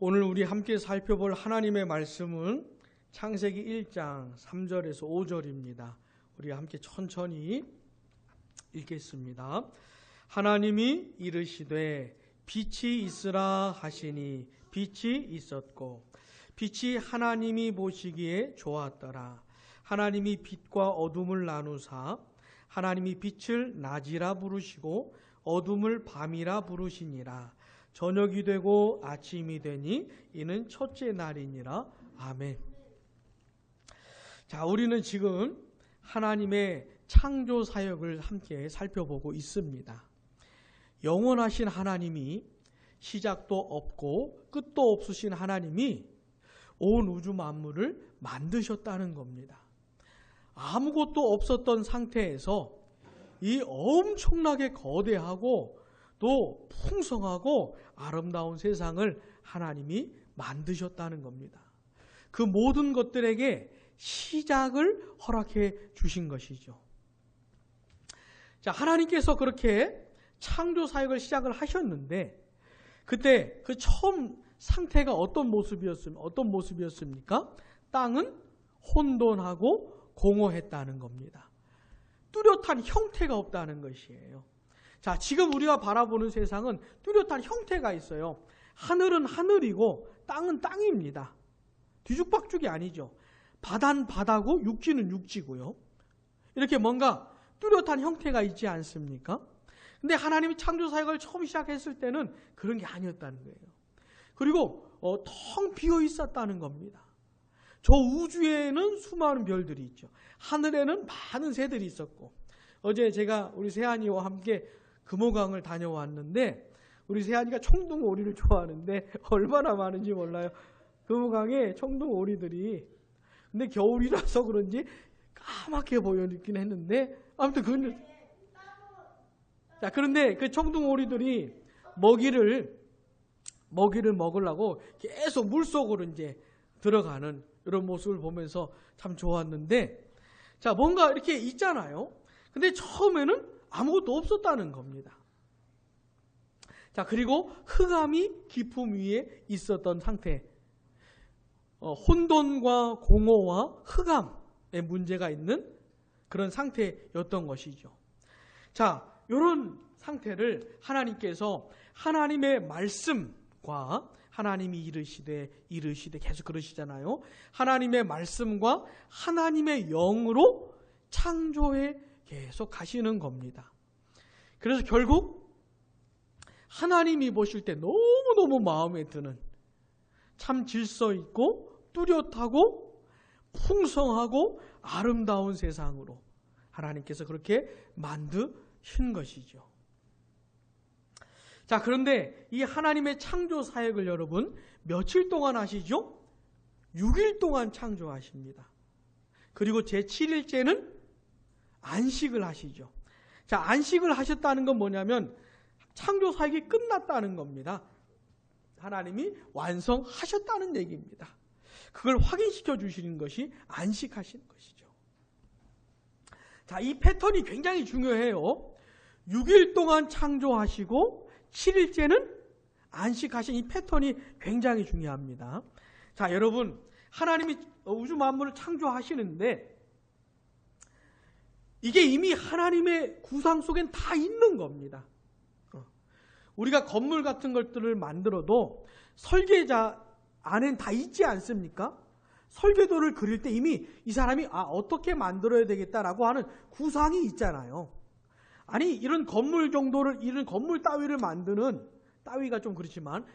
오늘 우리 함께 살펴볼 하나님의 말씀은 창세기 1장 3절에서 5절입니다. 우리 함께 천천히 읽겠습니다. 하나님이 이르시되 빛이 있으라 하시니 빛이 있었고 빛이 하나님이 보시기에 좋았더라. 하나님이 빛과 어둠을 나누사 하나님이 빛을 낮이라 부르시고 어둠을 밤이라 부르시니라. 저녁이 되고 아침이 되니 이는 첫째 날이니라. 아멘. 자, 우리는 지금 하나님의 창조 사역을 함께 살펴보고 있습니다. 영원하신 하나님이 시작도 없고 끝도 없으신 하나님이 온 우주 만물을 만드셨다는 겁니다. 아무것도 없었던 상태에서 이 엄청나게 거대하고 또 풍성하고 아름다운 세상을 하나님이 만드셨다는 겁니다. 그 모든 것들에게 시작을 허락해 주신 것이죠. 자, 하나님께서 그렇게 창조 사역을 시작을 하셨는데 그때 그 처음 상태가 어떤 모습이었습니까? 땅은 혼돈하고 공허했다는 겁니다. 뚜렷한 형태가 없다는 것이에요. 자, 지금 우리가 바라보는 세상은 뚜렷한 형태가 있어요. 하늘은 하늘이고 땅은 땅입니다. 뒤죽박죽이 아니죠. 바다는 바다고 육지는 육지고요. 이렇게 뭔가 뚜렷한 형태가 있지 않습니까? 근데 하나님이 창조 사역을 처음 시작했을 때는 그런 게 아니었다는 거예요. 그리고 텅 비어 있었다는 겁니다. 저 우주에는 수많은 별들이 있죠. 하늘에는 많은 새들이 있었고, 어제 제가 우리 세안이와 함께 금호강을 다녀왔는데 우리 세안이가 청둥오리를 좋아하는데 얼마나 많은지 몰라요. 금호강에 청둥오리들이, 근데 겨울이라서 그런지 까맣게 보이긴 했는데 아무튼 자, 그런데 그 청둥오리들이 먹이를 먹으려고 계속 물속으로 이제 들어가는 이런 모습을 보면서 참 좋았는데, 자, 뭔가 이렇게 있잖아요. 근데 처음에는 아무것도 없었다는 겁니다. 자, 그리고 흑암이 깊음 위에 있었던 상태, 혼돈과 공허와 흑암의 문제가 있는 그런 상태였던 것이죠. 자, 이런 상태를 하나님께서 하나님의 말씀과 하나님이 이르시되 계속 그러시잖아요. 하나님의 말씀과 하나님의 영으로 창조해 계속 가시는 겁니다. 그래서 결국 하나님이 보실 때 너무너무 마음에 드는 참 질서 있고 뚜렷하고 풍성하고 아름다운 세상으로 하나님께서 그렇게 만드신 것이죠. 자, 그런데 이 하나님의 창조 사역을 여러분 며칠 동안 하시죠? 6일 동안 창조하십니다. 그리고 제7일째는 안식을 하시죠. 자, 안식을 하셨다는 건 뭐냐면 창조 사역이 끝났다는 겁니다. 하나님이 완성하셨다는 얘기입니다. 그걸 확인시켜 주시는 것이 안식하시는 것이죠. 자, 이 패턴이 굉장히 중요해요. 6일 동안 창조하시고 7일째는 안식하신 이 패턴이 굉장히 중요합니다. 자, 여러분, 하나님이 우주 만물을 창조하시는데 이게 이미 하나님의 구상 속엔 다 있는 겁니다. 우리가 건물 같은 것들을 만들어도 설계자 안엔 다 있지 않습니까? 설계도를 그릴 때 이미 이 사람이 어떻게 만들어야 되겠다라고 하는 구상이 있잖아요. 아니, 이런 건물 따위를 만드는, 따위가 좀 그렇지만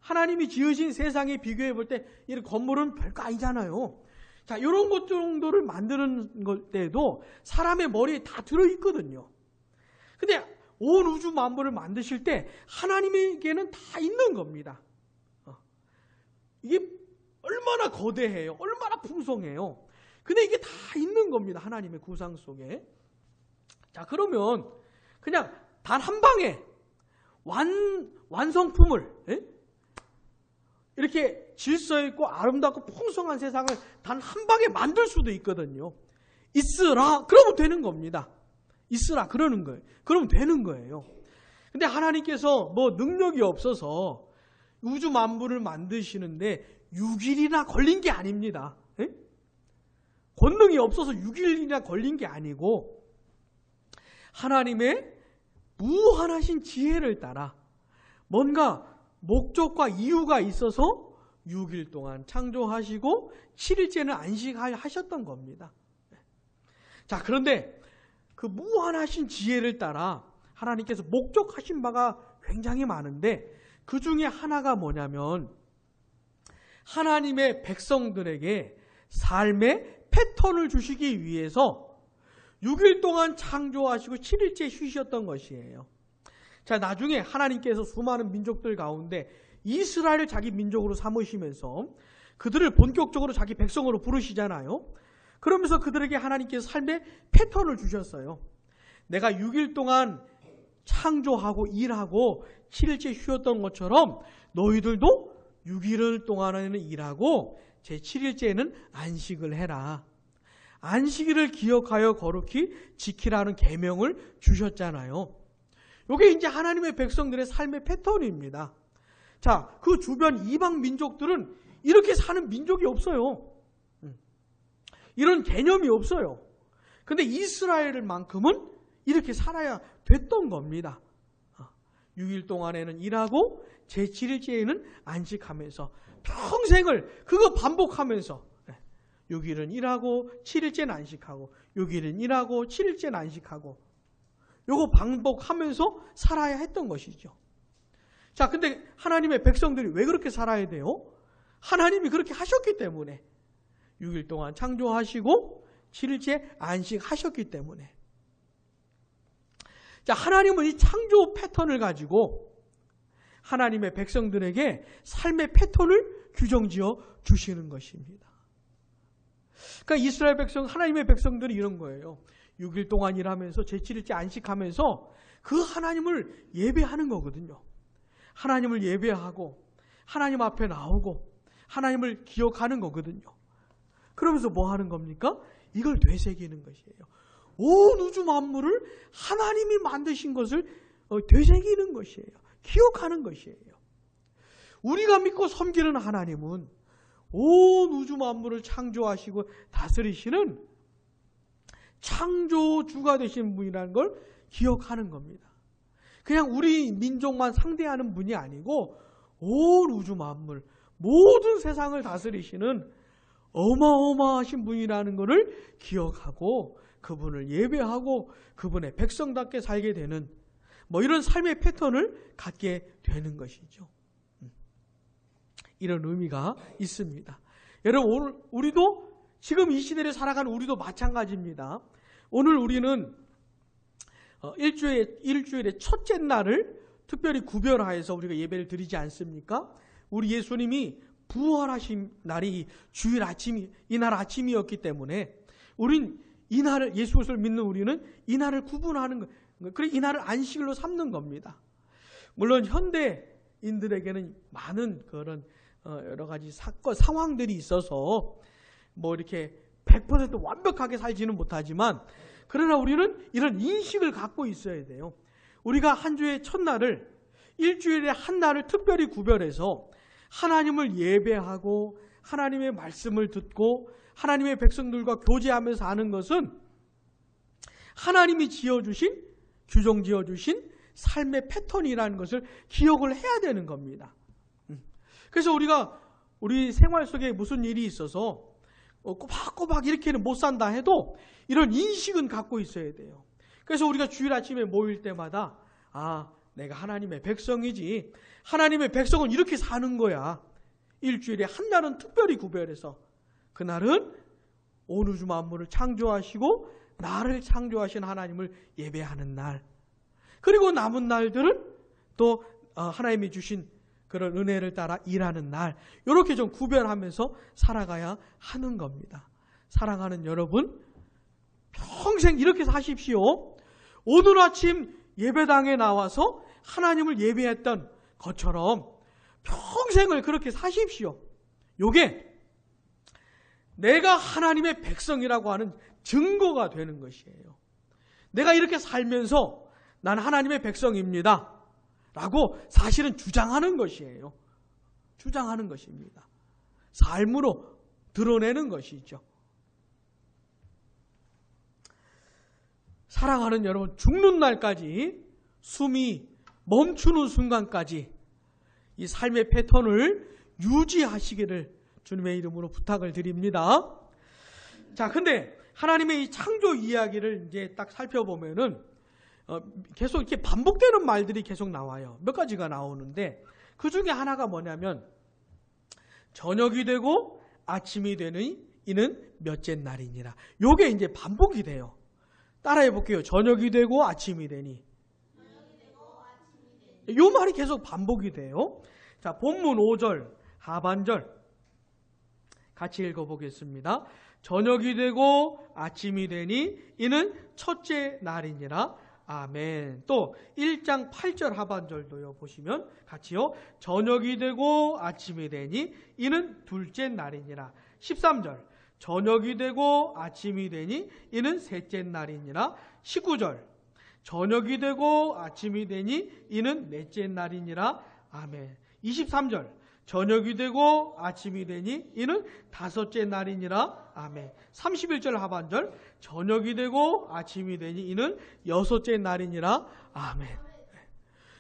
하나님이 지으신 세상에 비교해 볼 때 이런 건물은 별거 아니잖아요. 자, 이런 것 정도를 만드는 것 때도 사람의 머리에 다 들어있거든요. 근데 온 우주 만물을 만드실 때 하나님에게는 다 있는 겁니다. 이게 얼마나 거대해요. 얼마나 풍성해요. 근데 이게 다 있는 겁니다. 하나님의 구상 속에. 자, 그러면 그냥 단 한 방에 완성품을, 이렇게 질서 있고 아름답고 풍성한 세상을 단 한 방에 만들 수도 있거든요. 있으라 그러면 되는 겁니다. 있으라 그러는 거예요. 그러면 되는 거예요. 근데 하나님께서 뭐 능력이 없어서 우주 만물을 만드시는데 6일이나 걸린 게 아닙니다. 에? 권능이 없어서 6일이나 걸린 게 아니고 하나님의 무한하신 지혜를 따라 뭔가 목적과 이유가 있어서 6일 동안 창조하시고 7일째는 안식하셨던 겁니다. 자, 그런데 그 무한하신 지혜를 따라 하나님께서 목적하신 바가 굉장히 많은데 그 중에 하나가 뭐냐면 하나님의 백성들에게 삶의 패턴을 주시기 위해서 6일 동안 창조하시고 7일째 쉬셨던 것이에요. 자, 나중에 하나님께서 수많은 민족들 가운데 이스라엘을 자기 민족으로 삼으시면서 그들을 본격적으로 자기 백성으로 부르시잖아요. 그러면서 그들에게 하나님께서 삶의 패턴을 주셨어요. 내가 6일 동안 창조하고 일하고 7일째 쉬었던 것처럼 너희들도 6일 동안에는 일하고 제 7일째에는 안식을 해라. 안식일을 기억하여 거룩히 지키라는 계명을 주셨잖아요. 이게 이제 하나님의 백성들의 삶의 패턴입니다. 자, 그 주변 이방 민족들은 이렇게 사는 민족이 없어요. 이런 개념이 없어요. 근데 이스라엘만큼은 이렇게 살아야 됐던 겁니다. 6일 동안에는 일하고 제7일째에는 안식하면서 평생을 그거 반복하면서 6일은 일하고 7일째는 안식하고 6일은 일하고 7일째는 안식하고 요거 반복하면서 살아야 했던 것이죠. 자, 근데 하나님의 백성들이 왜 그렇게 살아야 돼요? 하나님이 그렇게 하셨기 때문에 6일 동안 창조하시고 7일째 안식하셨기 때문에. 자, 하나님은 이 창조 패턴을 가지고 하나님의 백성들에게 삶의 패턴을 규정지어 주시는 것입니다. 그러니까 이스라엘 백성, 하나님의 백성들이 이런 거예요. 6일 동안 일하면서 제7일째 안식하면서 그 하나님을 예배하는 거거든요. 하나님을 예배하고 하나님 앞에 나오고 하나님을 기억하는 거거든요. 그러면서 뭐 하는 겁니까? 이걸 되새기는 것이에요. 온 우주 만물을 하나님이 만드신 것을 되새기는 것이에요. 기억하는 것이에요. 우리가 믿고 섬기는 하나님은 온 우주 만물을 창조하시고 다스리시는 창조주가 되신 분이라는 걸 기억하는 겁니다. 그냥 우리 민족만 상대하는 분이 아니고 온 우주 만물, 모든 세상을 다스리시는 어마어마하신 분이라는 것을 기억하고 그분을 예배하고 그분의 백성답게 살게 되는 뭐 이런 삶의 패턴을 갖게 되는 것이죠. 이런 의미가 있습니다. 여러분, 오늘 우리도 지금 이 시대를 살아가는 우리도 마찬가지입니다. 오늘 우리는 일주일의 첫째 날을 특별히 구별하여서 우리가 예배를 드리지 않습니까? 우리 예수님이 부활하신 날이 주일 아침이 이날 아침이었기 때문에 우린 이날을 예수를 믿는 우리는 이날을 구분하는 거, 그래 이날을 안식일로 삼는 겁니다. 물론 현대인들에게는 많은 그런 여러 가지 사건 상황들이 있어서 뭐 이렇게 100% 완벽하게 살지는 못하지만 그러나 우리는 이런 인식을 갖고 있어야 돼요. 우리가 한 주의 첫날을 일주일의 한 날을 특별히 구별해서 하나님을 예배하고 하나님의 말씀을 듣고 하나님의 백성들과 교제하면서 사는 것은 하나님이 지어주신 규정 지어주신 삶의 패턴이라는 것을 기억을 해야 되는 겁니다. 그래서 우리가 우리 생활 속에 무슨 일이 있어서 꼬박꼬박 이렇게는 못 산다 해도 이런 인식은 갖고 있어야 돼요. 그래서 우리가 주일 아침에 모일 때마다 내가 하나님의 백성이지. 하나님의 백성은 이렇게 사는 거야. 일주일에 한 날은 특별히 구별해서 그날은 온 우주 만물을 창조하시고 나를 창조하신 하나님을 예배하는 날. 그리고 남은 날들은 또 하나님이 주신 그런 은혜를 따라 일하는 날. 이렇게 좀 구별하면서 살아가야 하는 겁니다. 사랑하는 여러분, 평생 이렇게 사십시오. 오늘 아침 예배당에 나와서 하나님을 예배했던 것처럼 평생을 그렇게 사십시오. 요게 내가 하나님의 백성이라고 하는 증거가 되는 것이에요. 내가 이렇게 살면서 난 하나님의 백성입니다 라고 사실은 주장하는 것이에요. 주장하는 것입니다. 삶으로 드러내는 것이죠. 사랑하는 여러분, 죽는 날까지, 숨이 멈추는 순간까지 이 삶의 패턴을 유지하시기를 주님의 이름으로 부탁을 드립니다. 자, 근데 하나님의 이 창조 이야기를 이제 딱 살펴보면은 계속 이렇게 반복되는 말들이 계속 나와요. 몇 가지가 나오는데 그 중에 하나가 뭐냐면 저녁이 되고 아침이 되니 이는 몇째 날이니라. 요게 이제 반복이 돼요. 따라해 볼게요. 저녁이 되고 아침이 되니. 요 말이 계속 반복이 돼요. 자, 본문 5절 하반절 같이 읽어보겠습니다. 저녁이 되고 아침이 되니 이는 첫째 날이니라. 아멘. 또 1장 8절 하반절도요. 보시면 같이요. 저녁이 되고 아침이 되니 이는 둘째 날이니라. 13절 저녁이 되고 아침이 되니 이는 셋째 날이니라. 19절 저녁이 되고 아침이 되니 이는 넷째 날이니라. 아멘. 23절 저녁이 되고 아침이 되니 이는 다섯째 날이니라. 아멘. 31절 하반절 저녁이 되고 아침이 되니 이는 여섯째 날이니라. 아멘.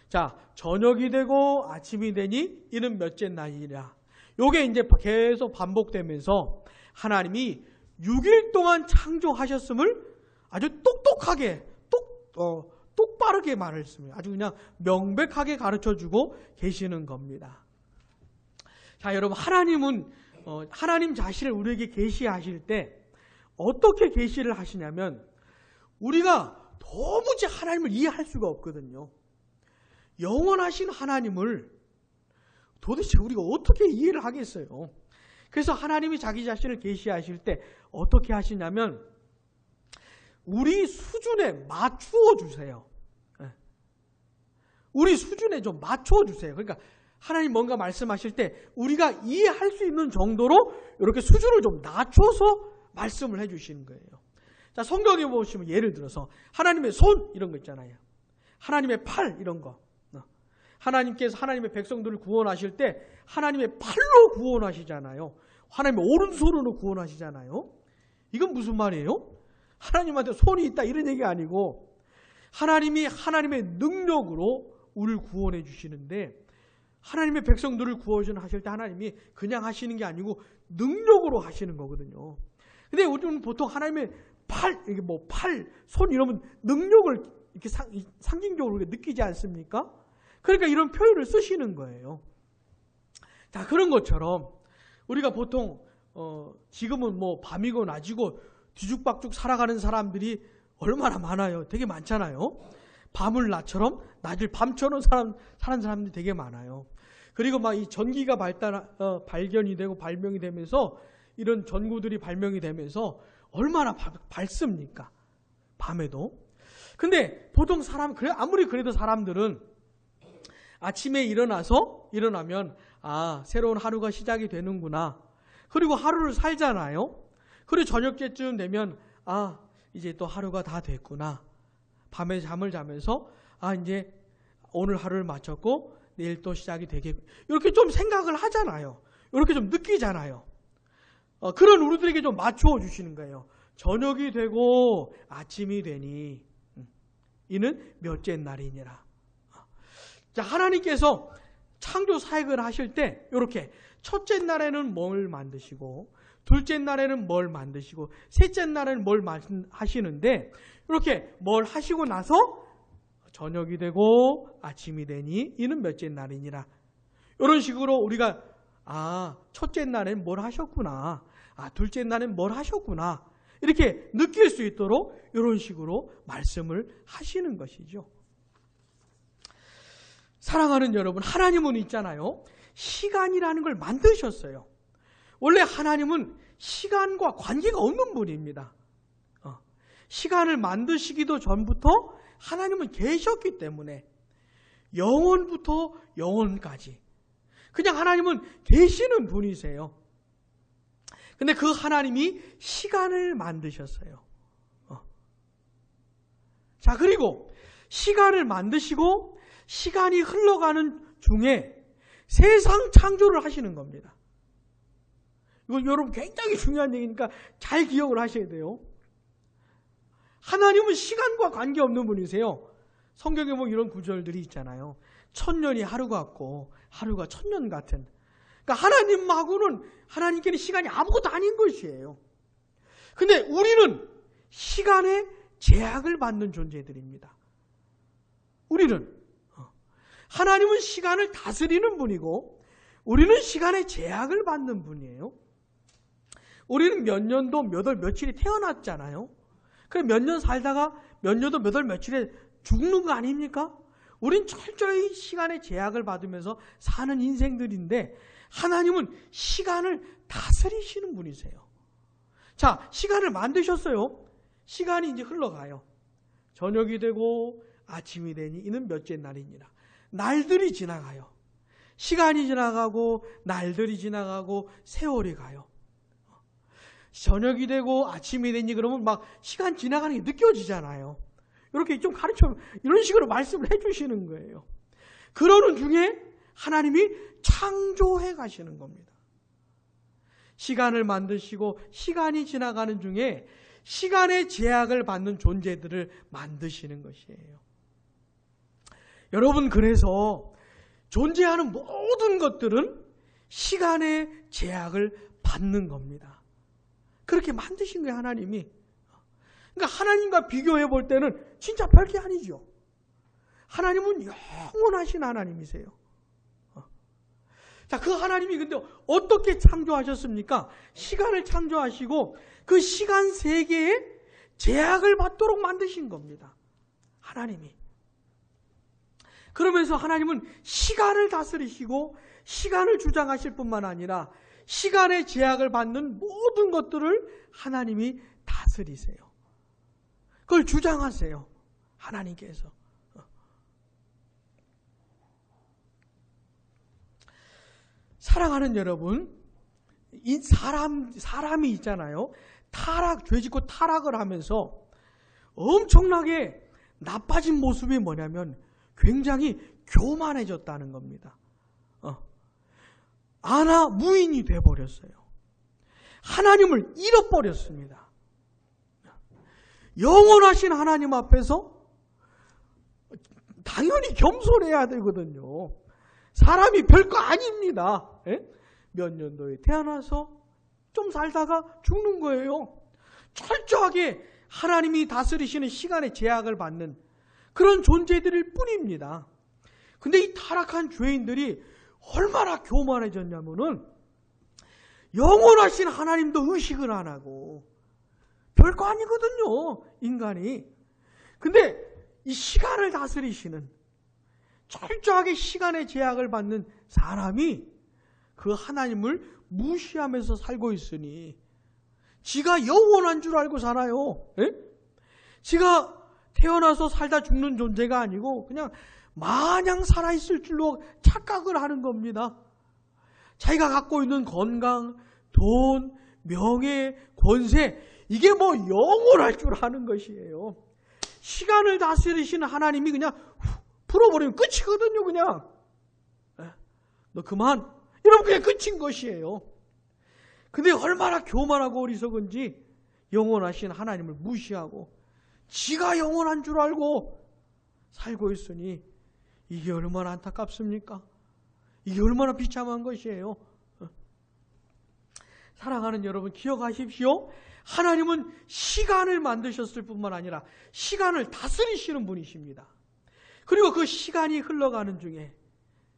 자, 저녁이 되고 아침이 되니 이는 몇째 날이니라. 요게 이제 계속 반복되면서 하나님이 6일 동안 창조하셨음을 아주 똑똑하게 똑바르게 말했습니다. 아주 그냥 명백하게 가르쳐주고 계시는 겁니다. 자, 여러분, 하나님은 하나님 자신을 우리에게 계시하실 때 어떻게 계시를 하시냐면 우리가 도무지 하나님을 이해할 수가 없거든요. 영원하신 하나님을 도대체 우리가 어떻게 이해를 하겠어요? 그래서 하나님이 자기 자신을 계시하실 때 어떻게 하시냐면 우리 수준에 맞추어 주세요. 우리 수준에 좀 맞추어 주세요. 그러니까 하나님 뭔가 말씀하실 때 우리가 이해할 수 있는 정도로 이렇게 수준을 좀 낮춰서 말씀을 해주시는 거예요. 자, 성경에 보시면 예를 들어서 하나님의 손 이런 거 있잖아요. 하나님의 팔 이런 거. 하나님께서 하나님의 백성들을 구원하실 때 하나님의 팔로 구원하시잖아요. 하나님의 오른손으로 구원하시잖아요. 이건 무슨 말이에요? 하나님한테 손이 있다 이런 얘기가 아니고 하나님이 하나님의 능력으로 우리를 구원해 주시는데 하나님의 백성들을 구원하실 때 하나님이 그냥 하시는 게 아니고 능력으로 하시는 거거든요. 근데 우리는 보통 하나님의 팔, 이게 뭐 팔, 손 이러면 능력을 이렇게 상징적으로 느끼지 않습니까? 그러니까 이런 표현을 쓰시는 거예요. 자, 그런 것처럼 우리가 보통 지금은 뭐 밤이고 낮이고 뒤죽박죽 살아가는 사람들이 얼마나 많아요. 되게 많잖아요. 밤을 낮처럼 낮을 밤처럼 사는 사람들이 되게 많아요. 그리고 막 이 전기가 발견이 되고 발명이 되면서 이런 전구들이 발명이 되면서 얼마나 밝습니까? 밤에도. 근데 보통 아무리 그래도 사람들은 아침에 일어나면 새로운 하루가 시작이 되는구나. 그리고 하루를 살잖아요. 그리고 저녁 때쯤 되면 이제 또 하루가 다 됐구나. 밤에 잠을 자면서 이제 오늘 하루를 마쳤고 내일 또 시작이 되겠고 이렇게 좀 생각을 하잖아요. 이렇게 좀 느끼잖아요. 그런 우리들에게 좀 맞춰 주시는 거예요. 저녁이 되고 아침이 되니 이는 몇째 날이니라. 자, 하나님께서 창조 사역을 하실 때 이렇게 첫째 날에는 뭘 만드시고 둘째 날에는 뭘 만드시고 셋째 날에는 뭘 하시는데 이렇게 뭘 하시고 나서 저녁이 되고 아침이 되니 이는 몇째 날이니라. 이런 식으로 우리가 첫째 날엔 뭘 하셨구나. 둘째 날엔 뭘 하셨구나. 이렇게 느낄 수 있도록 이런 식으로 말씀을 하시는 것이죠. 사랑하는 여러분, 하나님은 있잖아요. 시간이라는 걸 만드셨어요. 원래 하나님은 시간과 관계가 없는 분입니다. 시간을 만드시기도 전부터 하나님은 계셨기 때문에 영원부터 영원까지 그냥 하나님은 계시는 분이세요. 근데 그 하나님이 시간을 만드셨어요. 자, 그리고 시간을 만드시고 시간이 흘러가는 중에 세상 창조를 하시는 겁니다. 이거 여러분 굉장히 중요한 얘기니까 잘 기억을 하셔야 돼요. 하나님은 시간과 관계없는 분이세요. 성경에 뭐 이런 구절들이 있잖아요. 1000년이 하루 같고 하루가 1000년 같은. 그러니까 하나님께는 시간이 아무것도 아닌 것이에요. 근데 우리는 시간에 제약을 받는 존재들입니다. 하나님은 시간을 다스리는 분이고 우리는 시간에 제약을 받는 분이에요. 우리는 몇 년도 몇 월 며칠이 태어났잖아요. 그래 몇 년 살다가 몇 년도 몇 월 며칠에 죽는 거 아닙니까? 우린 철저히 시간의 제약을 받으면서 사는 인생들인데 하나님은 시간을 다스리시는 분이세요. 자, 시간을 만드셨어요. 시간이 이제 흘러가요. 저녁이 되고 아침이 되니 이는 몇째 날이니라. 날들이 지나가요. 시간이 지나가고 날들이 지나가고 세월이 가요. 저녁이 되고 아침이 되니 그러면 막 시간 지나가는 게 느껴지잖아요. 이렇게 좀 이런 식으로 말씀을 해주시는 거예요. 그러는 중에 하나님이 창조해 가시는 겁니다. 시간을 만드시고 시간이 지나가는 중에 시간의 제약을 받는 존재들을 만드시는 것이에요. 여러분, 그래서 존재하는 모든 것들은 시간의 제약을 받는 겁니다. 그렇게 만드신 거예요, 하나님이. 그러니까 하나님과 비교해 볼 때는 진짜 별게 아니죠. 하나님은 영원하신 하나님이세요. 자, 그 하나님이 근데 어떻게 창조하셨습니까? 시간을 창조하시고 그 시간 세계에 제약을 받도록 만드신 겁니다. 하나님이. 그러면서 하나님은 시간을 다스리시고 시간을 주장하실 뿐만 아니라 시간의 제약을 받는 모든 것들을 하나님이 다스리세요. 그걸 주장하세요. 하나님께서. 사랑하는 여러분, 이 사람이 있잖아요. 죄 짓고 타락을 하면서 엄청나게 나빠진 모습이 뭐냐면 굉장히 교만해졌다는 겁니다. 무인이 돼버렸어요. 하나님을 잃어버렸습니다. 영원하신 하나님 앞에서 당연히 겸손해야 되거든요. 사람이 별거 아닙니다. 몇 년도에 태어나서 좀 살다가 죽는 거예요. 철저하게 하나님이 다스리시는 시간의 제약을 받는 그런 존재들일 뿐입니다. 근데 이 타락한 죄인들이 얼마나 교만해졌냐면은 영원하신 하나님도 의식을 안 하고 별거 아니거든요, 인간이. 근데 이 시간을 다스리시는 철저하게 시간의 제약을 받는 사람이 그 하나님을 무시하면서 살고 있으니 지가 영원한 줄 알고 살아요. 지가 태어나서 살다 죽는 존재가 아니고 그냥 마냥 살아있을 줄로 착각을 하는 겁니다. 자기가 갖고 있는 건강, 돈, 명예, 권세, 이게 뭐 영원할 줄 아는 것이에요. 시간을 다스리시는 하나님이 그냥 풀어버리면 끝이거든요, 그냥. 너 그만. 이러면 그냥 끝인 것이에요. 근데 얼마나 교만하고 어리석은지 영원하신 하나님을 무시하고 지가 영원한 줄 알고 살고 있으니 이게 얼마나 안타깝습니까? 이게 얼마나 비참한 것이에요. 사랑하는 여러분, 기억하십시오. 하나님은 시간을 만드셨을 뿐만 아니라 시간을 다스리시는 분이십니다. 그리고 그 시간이 흘러가는 중에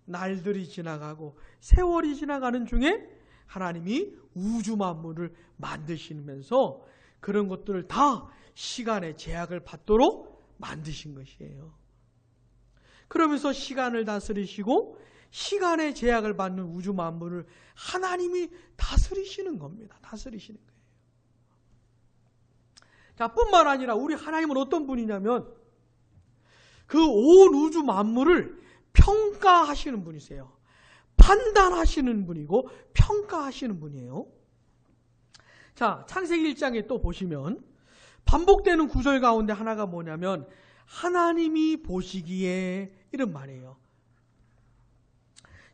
날들이 지나가고 세월이 지나가는 중에 하나님이 우주 만물을 만드시면서 그런 것들을 다 시간의 제약을 받도록 만드신 것이에요. 그러면서 시간을 다스리시고 시간의 제약을 받는 우주 만물을 하나님이 다스리시는 겁니다. 다스리시는 거예요. 자, 뿐만 아니라 우리 하나님은 어떤 분이냐면 그 온 우주 만물을 평가하시는 분이세요. 판단하시는 분이고 평가하시는 분이에요. 자, 창세기 1장에 또 보시면 반복되는 구절 가운데 하나가 뭐냐면 하나님이 보시기에 이런 말이에요.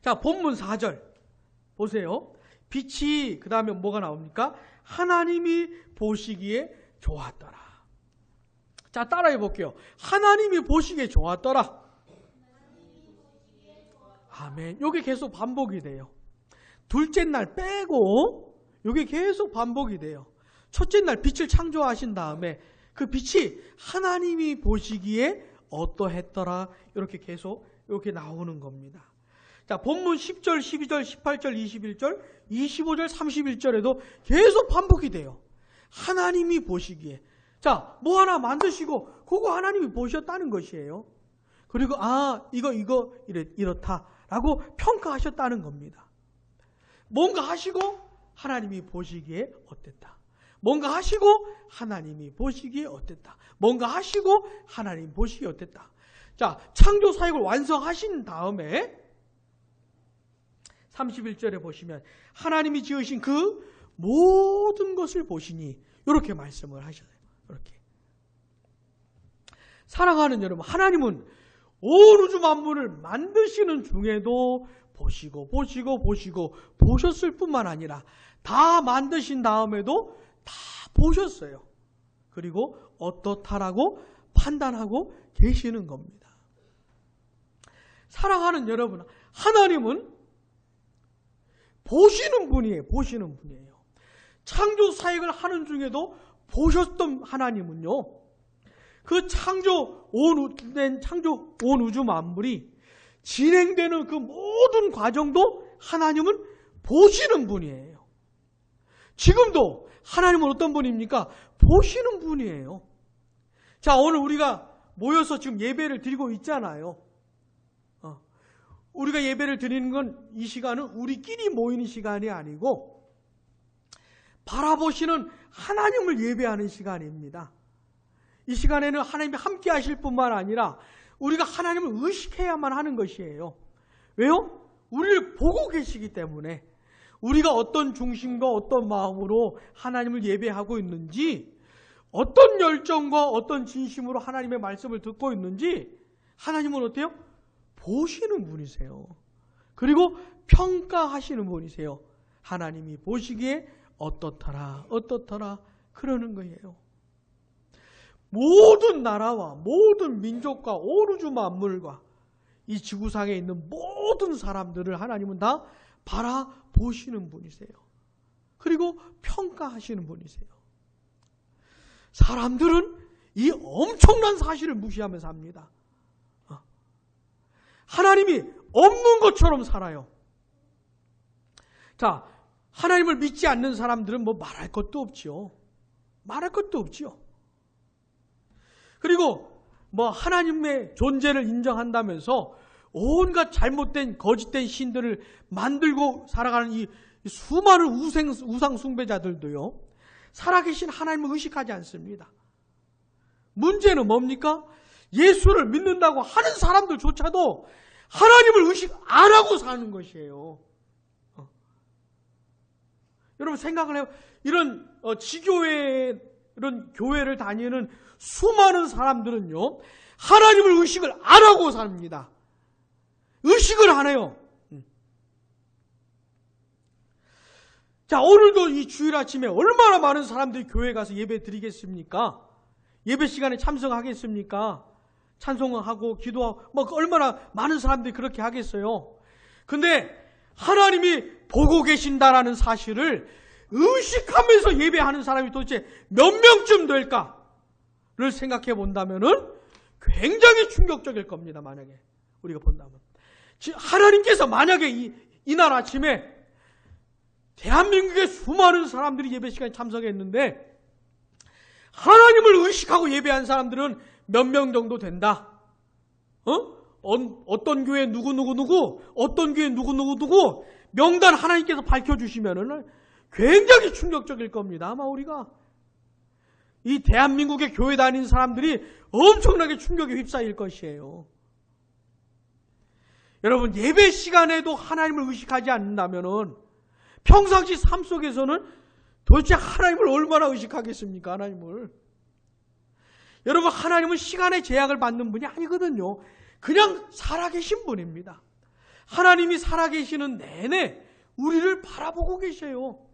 자, 본문 4절 보세요. 빛이 그 다음에 뭐가 나옵니까? 하나님이 보시기에 좋았더라. 자, 따라해 볼게요. 하나님이 보시기에 좋았더라. 아멘. 이게 계속 반복이 돼요. 둘째 날 빼고 이게 계속 반복이 돼요. 첫째 날 빛을 창조하신 다음에 그 빛이 하나님이 보시기에 어떠했더라. 이렇게 계속 이렇게 나오는 겁니다. 자, 본문 10절, 12절, 18절, 21절, 25절, 31절에도 계속 반복이 돼요. 하나님이 보시기에. 자, 뭐 하나 만드시고 그거 하나님이 보셨다는 것이에요. 그리고 이거 이렇다라고 평가하셨다는 겁니다. 뭔가 하시고 하나님이 보시기에 어땠다. 뭔가 하시고 하나님이 보시기에 어땠다. 뭔가 하시고 하나님 보시기에 어땠다. 자, 창조 사역을 완성하신 다음에 31절에 보시면 하나님이 지으신 그 모든 것을 보시니 이렇게 말씀을 하셔요. 이렇게. 사랑하는 여러분, 하나님은 온 우주 만물을 만드시는 중에도 보시고 보셨을 뿐만 아니라 다 만드신 다음에도 다 보셨어요. 그리고 어떻다라고 판단하고 계시는 겁니다. 사랑하는 여러분, 하나님은 보시는 분이에요. 창조 사역을 하는 중에도 보셨던 하나님은요, 그 창조 온 우주 만물이 진행되는 그 모든 과정도 하나님은 보시는 분이에요. 지금도 하나님은 어떤 분입니까? 보시는 분이에요. 자, 오늘 우리가 모여서 지금 예배를 드리고 있잖아요. 우리가 예배를 드리는 건 이 시간은 우리끼리 모이는 시간이 아니고 바라보시는 하나님을 예배하는 시간입니다. 이 시간에는 하나님이 함께 하실 뿐만 아니라 우리가 하나님을 의식해야만 하는 것이에요. 왜요? 우리를 보고 계시기 때문에 우리가 어떤 중심과 어떤 마음으로 하나님을 예배하고 있는지, 어떤 열정과 어떤 진심으로 하나님의 말씀을 듣고 있는지 하나님은 어때요? 보시는 분이세요. 그리고 평가하시는 분이세요. 하나님이 보시기에 어떻더라 그러는 거예요. 모든 나라와 모든 민족과 온 우주 만물과 이 지구상에 있는 모든 사람들을 하나님은 다 바라보시는 분이세요. 그리고 평가하시는 분이세요. 사람들은 이 엄청난 사실을 무시하며 삽니다. 하나님이 없는 것처럼 살아요. 자, 하나님을 믿지 않는 사람들은 뭐 말할 것도 없지요. 그리고 뭐 하나님의 존재를 인정한다면서 온갖 잘못된 거짓된 신들을 만들고 살아가는 이 수많은 우상 숭배자들도요, 살아계신 하나님을 의식하지 않습니다. 문제는 뭡니까? 예수를 믿는다고 하는 사람들조차도 하나님을 의식 안 하고 사는 것이에요. 여러분 생각을 해요. 이런 지교회, 이런 교회를 다니는 수많은 사람들은요, 하나님을 의식을 안 하고 삽니다. 의식을 안 해요. 자, 오늘도 이 주일 아침에 얼마나 많은 사람들이 교회에 가서 예배 드리겠습니까? 예배 시간에 참석하겠습니까? 찬송하고 기도하고 얼마나 많은 사람들이 그렇게 하겠어요. 근데 하나님이 보고 계신다라는 사실을 의식하면서 예배하는 사람이 도대체 몇 명쯤 될까를 생각해 본다면은 굉장히 충격적일 겁니다. 만약에 우리가 본다면, 하나님께서 만약에 이날 아침에 대한민국의 수많은 사람들이 예배 시간에 참석했는데 하나님을 의식하고 예배한 사람들은 몇 명 정도 된다. 어떤 교회 누구, 어떤 교회 누구 명단 하나님께서 밝혀주시면은 굉장히 충격적일 겁니다. 아마 우리가 이 대한민국의 교회 다니는 사람들이 엄청나게 충격에 휩싸일 것이에요. 여러분, 예배 시간에도 하나님을 의식하지 않는다면은 평상시 삶 속에서는 도대체 하나님을 얼마나 의식하겠습니까? 하나님을. 여러분, 하나님은 시간의 제약을 받는 분이 아니거든요. 그냥 살아계신 분입니다. 하나님이 살아계시는 내내 우리를 바라보고 계셔요.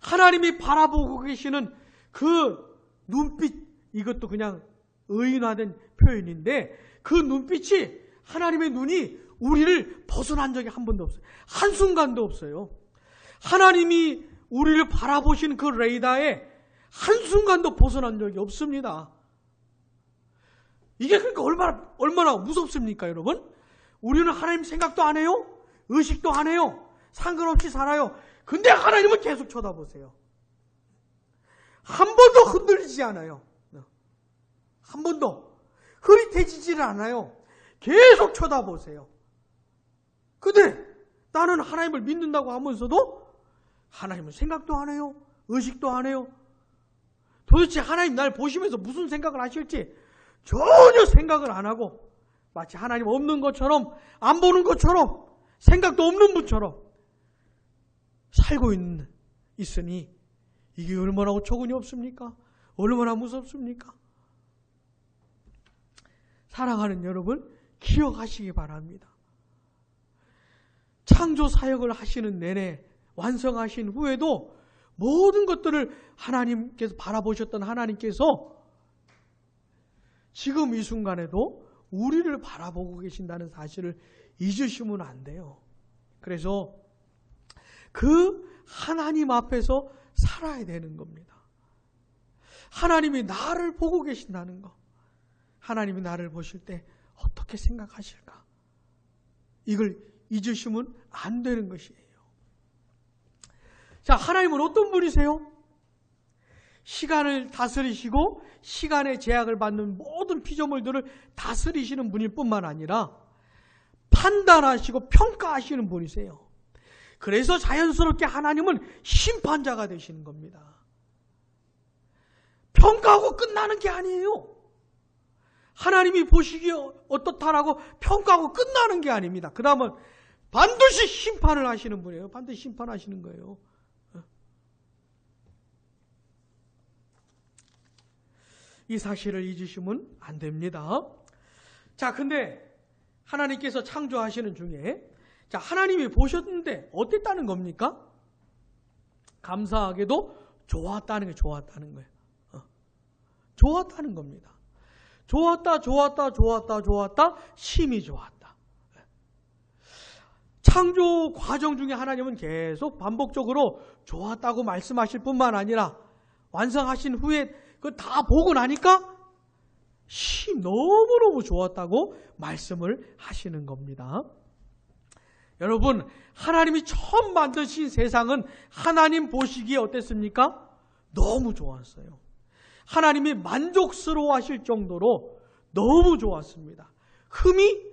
하나님이 바라보고 계시는 그 눈빛, 이것도 그냥 의인화된 표현인데 그 눈빛이, 하나님의 눈이 우리를 벗어난 적이 한 번도 없어요. 한순간도 없어요. 하나님이 우리를 바라보신 그 레이더에 한순간도 벗어난 적이 없습니다. 이게 그러니까 얼마나 무섭습니까, 여러분? 우리는 하나님 생각도 안 해요. 의식도 안 해요. 상관없이 살아요. 근데 하나님은 계속 쳐다보세요. 한 번도 흔들리지 않아요. 한 번도 흐릿해지지를 않아요. 계속 쳐다보세요. 근데 나는 하나님을 믿는다고 하면서도 하나님은 생각도 안 해요. 의식도 안 해요. 도대체 하나님 날 보시면서 무슨 생각을 하실지 전혀 생각을 안 하고 마치 하나님 없는 것처럼, 안 보는 것처럼, 생각도 없는 분처럼 살고 있으니 이게 얼마나 어처구니 없습니까? 얼마나 무섭습니까? 사랑하는 여러분, 기억하시기 바랍니다. 창조 사역을 하시는 내내, 완성하신 후에도 모든 것들을 하나님께서 바라보셨던 하나님께서 지금 이 순간에도 우리를 바라보고 계신다는 사실을 잊으시면 안 돼요. 그래서 그 하나님 앞에서 살아야 되는 겁니다. 하나님이 나를 보고 계신다는 거. 하나님이 나를 보실 때 어떻게 생각하실까? 이걸 잊으시면 안 되는 것이에요. 자, 하나님은 어떤 분이세요? 시간을 다스리시고 시간의 제약을 받는 모든 피조물들을 다스리시는 분일 뿐만 아니라 판단하시고 평가하시는 분이세요. 그래서 자연스럽게 하나님은 심판자가 되시는 겁니다. 평가하고 끝나는 게 아니에요. 하나님이 보시기에 어떻다라고 평가하고 끝나는 게 아닙니다. 그 다음은 반드시 심판을 하시는 분이에요. 반드시 심판하시는 거예요. 이 사실을 잊으시면 안 됩니다. 자, 근데 하나님께서 창조하시는 중에, 자, 하나님이 보셨는데 어땠다는 겁니까? 감사하게도 좋았다는 거예요. 좋았다는 겁니다. 좋았다, 심히 좋았다. 창조 과정 중에 하나님은 계속 반복적으로 좋았다고 말씀하실 뿐만 아니라 완성하신 후에 그 다 보고 나니까 너무너무 좋았다고 말씀을 하시는 겁니다. 여러분, 하나님이 처음 만드신 세상은 하나님 보시기에 어땠습니까? 너무 좋았어요. 하나님이 만족스러워 하실 정도로 너무 좋았습니다. 흠이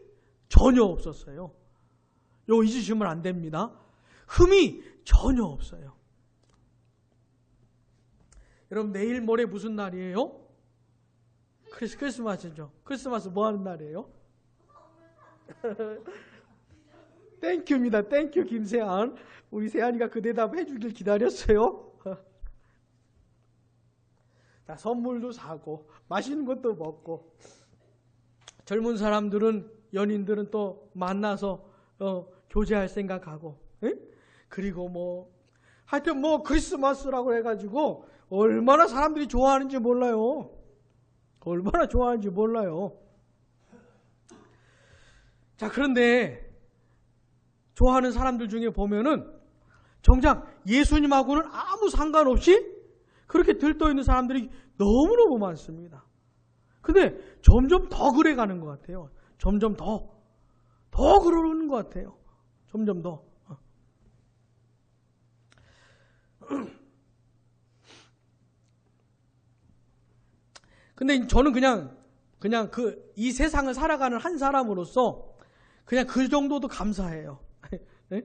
전혀 없었어요. 이거 잊으시면 안 됩니다. 흠이 전혀 없어요. 여러분, 내일 모레 무슨 날이에요? 크리스마스죠. 크리스마스 뭐 하는 날이에요? 땡큐입니다. 땡큐 김세안. 우리 세안이가 그 대답 해주길 기다렸어요. 자, 선물도 사고 맛있는 것도 먹고, 젊은 사람들은, 연인들은 또 만나서 교제할 생각하고, 그리고 하여튼 크리스마스라고 해가지고 얼마나 사람들이 좋아하는지 몰라요. 얼마나 좋아하는지 몰라요. 자, 그런데 좋아하는 사람들 중에 보면은 정작 예수님하고는 아무 상관없이 그렇게 들떠있는 사람들이 너무너무 많습니다. 근데 점점 더 그래가는 것 같아요. 점점 더 그러는 것 같아요. 점점 더. 근데 저는 그냥 이 세상을 살아가는 한 사람으로서 그냥 그 정도도 감사해요. 네?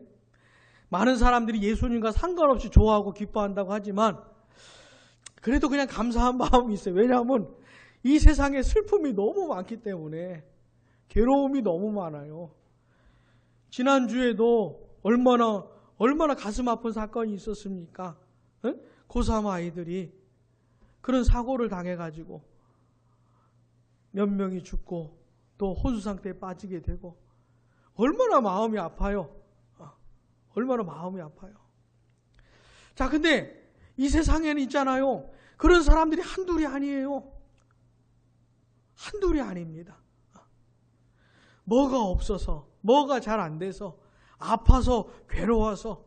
많은 사람들이 예수님과 상관없이 좋아하고 기뻐한다고 하지만 그래도 그냥 감사한 마음이 있어요. 왜냐하면 이 세상에 슬픔이 너무 많기 때문에, 괴로움이 너무 많아요. 지난주에도 얼마나 가슴 아픈 사건이 있었습니까? 고3 아이들이 그런 사고를 당해가지고 몇 명이 죽고 또 혼수 상태에 빠지게 되고, 얼마나 마음이 아파요. 얼마나 마음이 아파요. 자, 근데 이 세상에는 있잖아요. 그런 사람들이 한둘이 아니에요. 한둘이 아닙니다. 뭐가 없어서, 뭐가 잘 안 돼서, 아파서, 괴로워서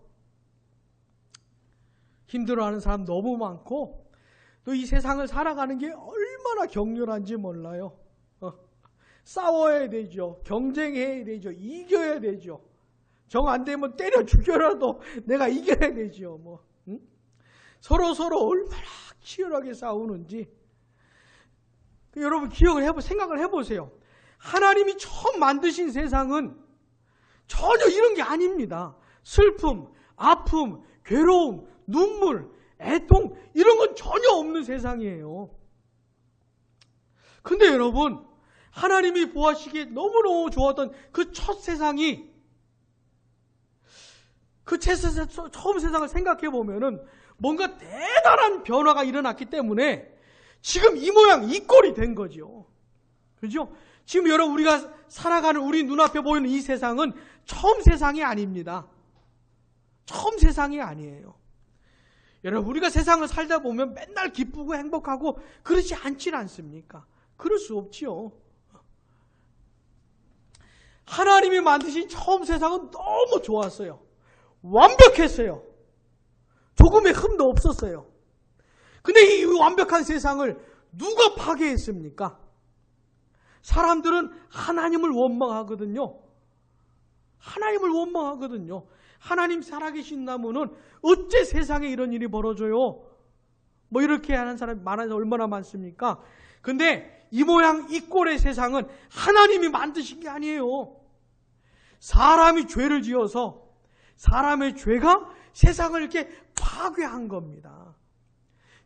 힘들어하는 사람 너무 많고, 또 이 세상을 살아가는 게 얼마나 격렬한지 몰라요. 싸워야 되죠. 경쟁해야 되죠. 이겨야 되죠. 정 안 되면 때려 죽여라도 내가 이겨야 되죠. 응? 서로 얼마나 치열하게 싸우는지. 여러분 생각을 해보세요. 하나님이 처음 만드신 세상은 전혀 이런 게 아닙니다. 슬픔, 아픔, 괴로움, 눈물, 애통 이런 건 전혀 없는 세상이에요. 근데 여러분, 하나님이 보아시기에 너무너무 좋았던 그 첫 세상이, 그 처음 세상을 생각해 보면은 뭔가 대단한 변화가 일어났기 때문에 지금 이 모양 이 꼴이 된 거죠. 그죠? 지금 여러분 우리가 살아가는 우리 눈앞에 보이는 이 세상은 처음 세상이 아닙니다. 처음 세상이 아니에요. 여러분 우리가 세상을 살다 보면 맨날 기쁘고 행복하고 그러지 않지 않습니까? 그럴 수 없지요. 하나님이 만드신 처음 세상은 너무 좋았어요. 완벽했어요. 조금의 흠도 없었어요. 근데 이 완벽한 세상을 누가 파괴했습니까? 사람들은 하나님을 원망하거든요. 하나님을 원망하거든요. 하나님 살아계신다면은 어째 세상에 이런 일이 벌어져요? 뭐 이렇게 하는 사람이 많아서 얼마나 많습니까? 근데 이 모양 이 꼴의 세상은 하나님이 만드신 게 아니에요. 사람이 죄를 지어서 사람의 죄가 세상을 이렇게 파괴한 겁니다.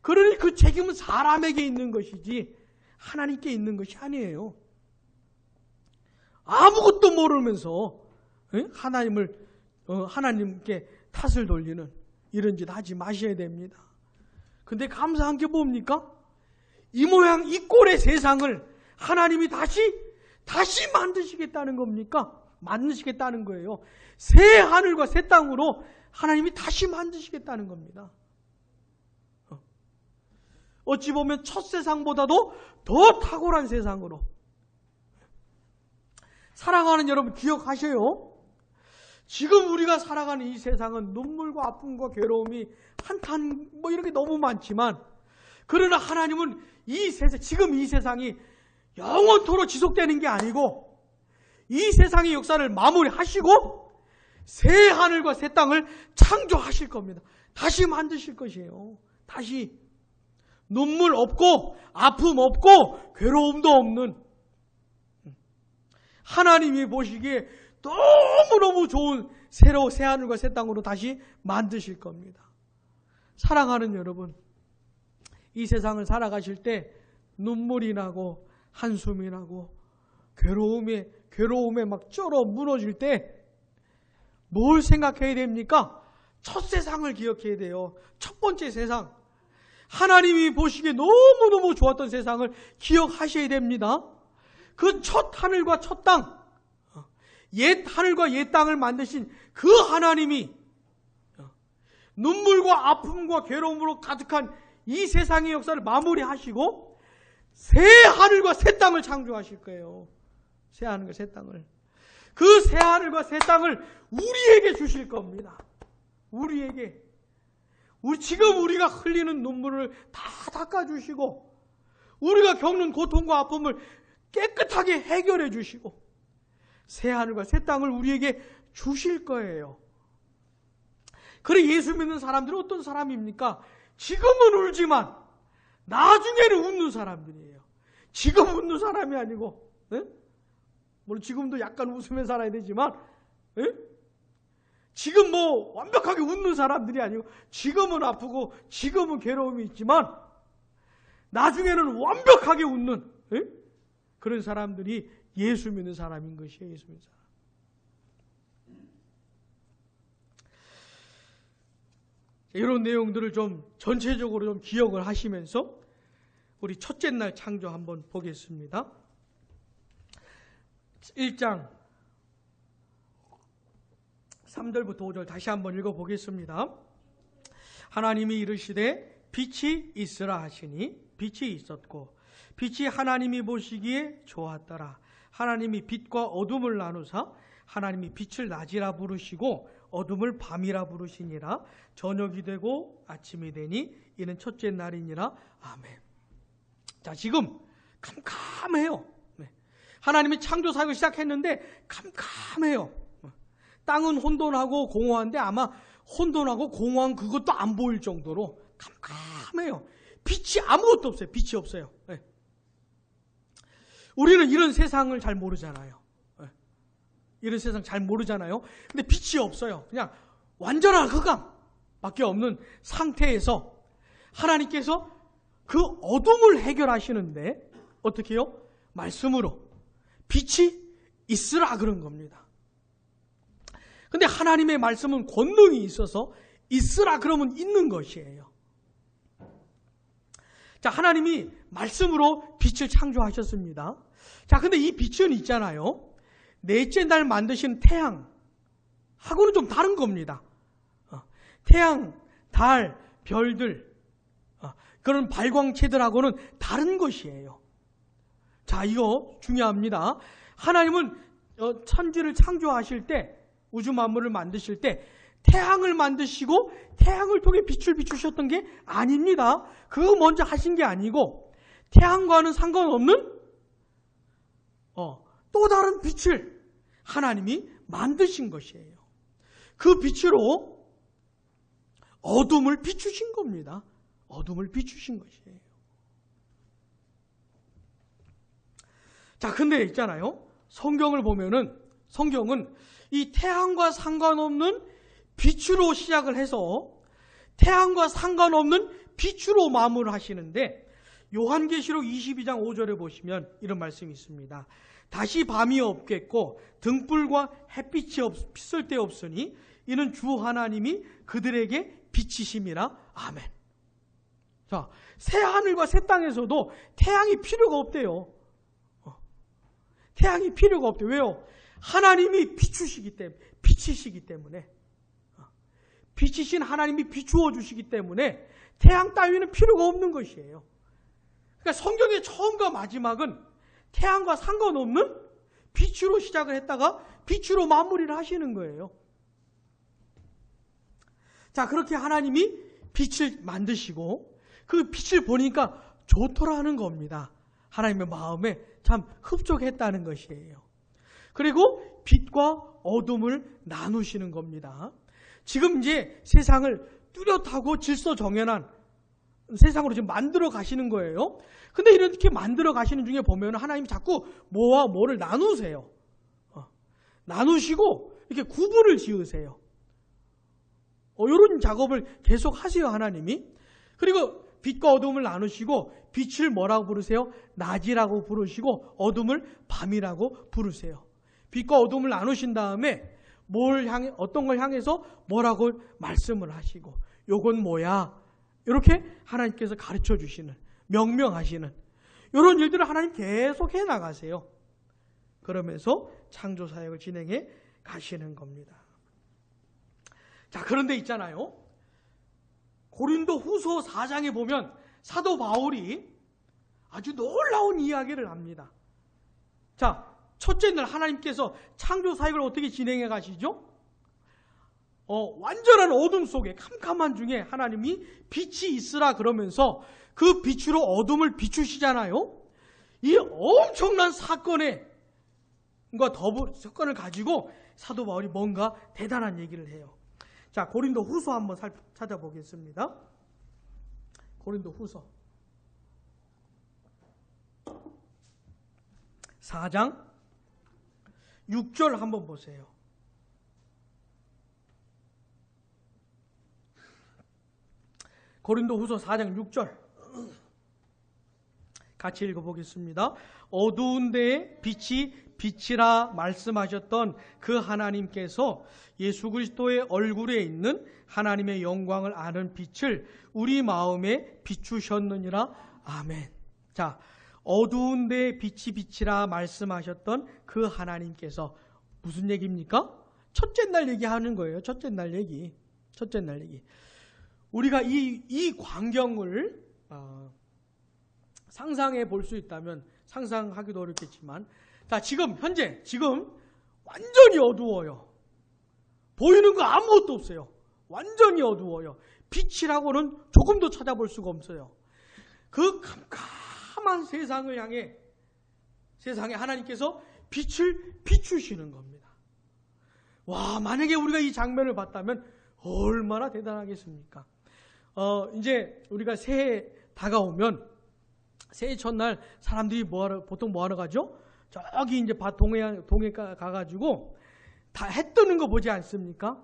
그러니 그 책임은 사람에게 있는 것이지 하나님께 있는 것이 아니에요. 아무것도 모르면서 하나님께 탓을 돌리는 이런 짓 하지 마셔야 됩니다. 근데 감사한 게 뭡니까? 이 모양 이 꼴의 세상을 하나님이 다시 만드시겠다는 겁니까? 만드시겠다는 거예요. 새 하늘과 새 땅으로 하나님이 다시 만드시겠다는 겁니다. 어찌 보면 첫 세상보다도 더 탁월한 세상으로. 사랑하는 여러분 기억하셔요. 지금 우리가 살아가는 이 세상은 눈물과 아픔과 괴로움이 한탄 뭐 이렇게 너무 많지만, 그러나 하나님은 지금 이 세상이 영원토록 지속되는 게 아니고 이 세상의 역사를 마무리하시고 새 하늘과 새 땅을 창조하실 겁니다. 다시 만드실 것이에요. 다시 눈물 없고 아픔 없고 괴로움도 없는, 하나님이 보시기에 너무너무 좋은 새로운 새 하늘과 새 땅으로 다시 만드실 겁니다. 사랑하는 여러분, 이 세상을 살아가실 때 눈물이 나고 한숨이 나고 괴로움에 막 쩔어 무너질 때 뭘 생각해야 됩니까? 첫 세상을 기억해야 돼요. 첫 번째 세상. 하나님이 보시기에 너무너무 좋았던 세상을 기억하셔야 됩니다. 그 첫 하늘과 첫 땅, 옛 하늘과 옛 땅을 만드신 그 하나님이 눈물과 아픔과 괴로움으로 가득한 이 세상의 역사를 마무리하시고 새 하늘과 새 땅을 창조하실 거예요. 새 하늘과 새 땅을. 그 새 하늘과 새 땅을 우리에게 주실 겁니다. 우리에게. 지금 우리가 흘리는 눈물을 다 닦아주시고 우리가 겪는 고통과 아픔을 깨끗하게 해결해 주시고 새 하늘과 새 땅을 우리에게 주실 거예요. 그래 예수 믿는 사람들은 어떤 사람입니까? 지금은 울지만 나중에는 웃는 사람들이에요. 지금 웃는 사람이 아니고, 물론 지금도 약간 웃으며 살아야 되지만, 지금 뭐 완벽하게 웃는 사람들이 아니고 지금은 아프고 지금은 괴로움이 있지만 나중에는 완벽하게 웃는 그런 사람들이 예수 믿는 사람인 것이에요. 예수 믿는 사람. 이런 내용들을 좀 전체적으로 좀 기억을 하시면서 우리 첫째 날 창조 한번 보겠습니다. 1장 3절부터 5절 다시 한번 읽어보겠습니다. 하나님이 이르시되 빛이 있으라 하시니 빛이 있었고 빛이 하나님이 보시기에 좋았더라. 하나님이 빛과 어둠을 나누사 하나님이 빛을 낮이라 부르시고 어둠을 밤이라 부르시니라. 저녁이 되고 아침이 되니 이는 첫째 날이니라. 아멘. 자, 지금 캄캄해요. 하나님이 창조 사역을 시작했는데 캄캄해요. 땅은 혼돈하고 공허한데 아마 혼돈하고 공허한 그것도 안 보일 정도로 캄캄해요. 빛이 아무것도 없어요. 빛이 없어요. 우리는 이런 세상을 잘 모르잖아요. 이런 세상 잘 모르잖아요. 근데 빛이 없어요. 그냥 완전한 흑암밖에 없는 상태에서 하나님께서 그 어둠을 해결하시는데 어떻게 해요? 말씀으로 빛이 있으라 그런 겁니다. 근데 하나님의 말씀은 권능이 있어서 있으라 그러면 있는 것이에요. 자, 하나님이 말씀으로 빛을 창조하셨습니다. 자, 근데 이 빛은 있잖아요. 넷째 날 만드신 태양하고는 좀 다른 겁니다. 태양, 달, 별들, 그런 발광체들하고는 다른 것이에요. 자, 이거 중요합니다. 하나님은 천지를 창조하실 때, 우주 만물을 만드실 때 태양을 만드시고 태양을 통해 빛을 비추셨던 게 아닙니다. 그거 먼저 하신 게 아니고 태양과는 상관없는 또 다른 빛을 하나님이 만드신 것이에요. 그 빛으로 어둠을 비추신 겁니다. 어둠을 비추신 것이에요. 자, 근데 있잖아요. 성경을 보면은 성경은 이 태양과 상관없는 빛으로 시작을 해서 태양과 상관없는 빛으로 마무리를 하시는데 요한계시록 22장 5절에 보시면 이런 말씀이 있습니다. 다시 밤이 없겠고 등불과 햇빛이 쓸데없으니 이는 주 하나님이 그들에게 빛이심이라. 아멘. 자, 새 하늘과 새 땅에서도 태양이 필요가 없대요. 태양이 필요가 없대요. 왜요? 하나님이 비추시기 때문에, 빛이시기 때문에, 빛이신 하나님이 비추어 주시기 때문에 태양 따위는 필요가 없는 것이에요. 그러니까 성경의 처음과 마지막은 태양과 상관없는 빛으로 시작을 했다가 빛으로 마무리를 하시는 거예요. 자, 그렇게 하나님이 빛을 만드시고 그 빛을 보니까 좋더라는 겁니다. 하나님의 마음에 참 흡족했다는 것이에요. 그리고 빛과 어둠을 나누시는 겁니다. 지금 이제 세상을 뚜렷하고 질서 정연한 세상으로 지금 만들어 가시는 거예요. 근데 이렇게 만들어 가시는 중에 보면 하나님이 자꾸 뭐와 뭐를 나누세요. 나누시고 이렇게 구분을 지으세요. 이런 작업을 계속 하세요, 하나님이. 그리고 빛과 어둠을 나누시고 빛을 뭐라고 부르세요? 낮이라고 부르시고 어둠을 밤이라고 부르세요. 빛과 어둠을 나누신 다음에 어떤 걸 향해서 뭐라고 말씀을 하시고 요건 뭐야? 이렇게 하나님께서 가르쳐 주시는, 명명하시는 이런 일들을 하나님 계속 해 나가세요. 그러면서 창조 사역을 진행해 가시는 겁니다. 자, 그런데 있잖아요. 고린도 후서 4장에 보면 사도 바울이 아주 놀라운 이야기를 합니다. 자, 첫째 날 하나님께서 창조 사역을 어떻게 진행해 가시죠? 완전한 어둠 속에 캄캄한 중에 하나님이 빛이 있으라 그러면서 그 빛으로 어둠을 비추시잖아요. 이 엄청난 사건을 가지고 사도 바울이 뭔가 대단한 얘기를 해요. 자, 고린도 후서 한번 찾아보겠습니다. 고린도 후서 4장 6절 한번 보세요. 고린도 후서 4장 6절 같이 읽어보겠습니다. 어두운 데에 빛이 빛이라 말씀하셨던 그 하나님께서 예수 그리스도의 얼굴에 있는 하나님의 영광을 아는 빛을 우리 마음에 비추셨느니라. 아멘. 자, 어두운 데에 빛이 빛이라 말씀하셨던 그 하나님께서 무슨 얘기입니까? 첫째 날 얘기하는 거예요. 첫째 날 얘기. 우리가 이 광경을 상상해 볼 수 있다면 상상하기도 어렵겠지만, 자, 지금 완전히 어두워요. 보이는 거 아무것도 없어요. 완전히 어두워요. 빛이라고는 조금도 찾아볼 수가 없어요. 그 캄캄한 세상에 하나님께서 빛을 비추시는 겁니다. 와, 만약에 우리가 이 장면을 봤다면 얼마나 대단하겠습니까? 이제 우리가 새해 다가오면 새해 첫날 사람들이 보통 뭐하러 가죠? 저기 이제 동해 가가지고 다 해 뜨는 거 보지 않습니까?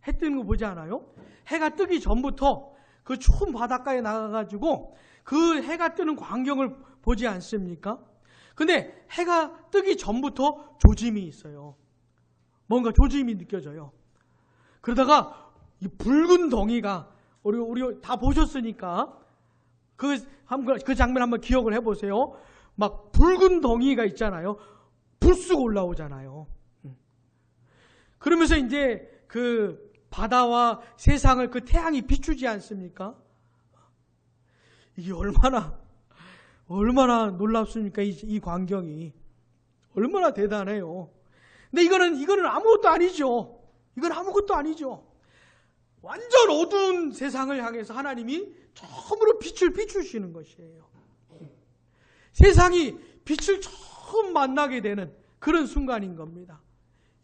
해 뜨는 거 보지 않아요? 해가 뜨기 전부터 그 추운 바닷가에 나가가지고 그 해가 뜨는 광경을 보지 않습니까? 근데 해가 뜨기 전부터 조짐이 있어요. 뭔가 조짐이 느껴져요. 그러다가 이 붉은 덩이가 우리 다 보셨으니까 그 장면 한번 기억을 해보세요. 막 붉은 덩이가 있잖아요. 불쑥 올라오잖아요. 그러면서 이제 그 바다와 세상을 그 태양이 비추지 않습니까? 이게 얼마나 놀랍습니까? 이 광경이 얼마나 대단해요. 근데 이거는 아무것도 아니죠. 이건 아무것도 아니죠. 완전 어두운 세상을 향해서 하나님이 처음으로 빛을 비추시는 것이에요. 세상이 빛을 처음 만나게 되는 그런 순간인 겁니다.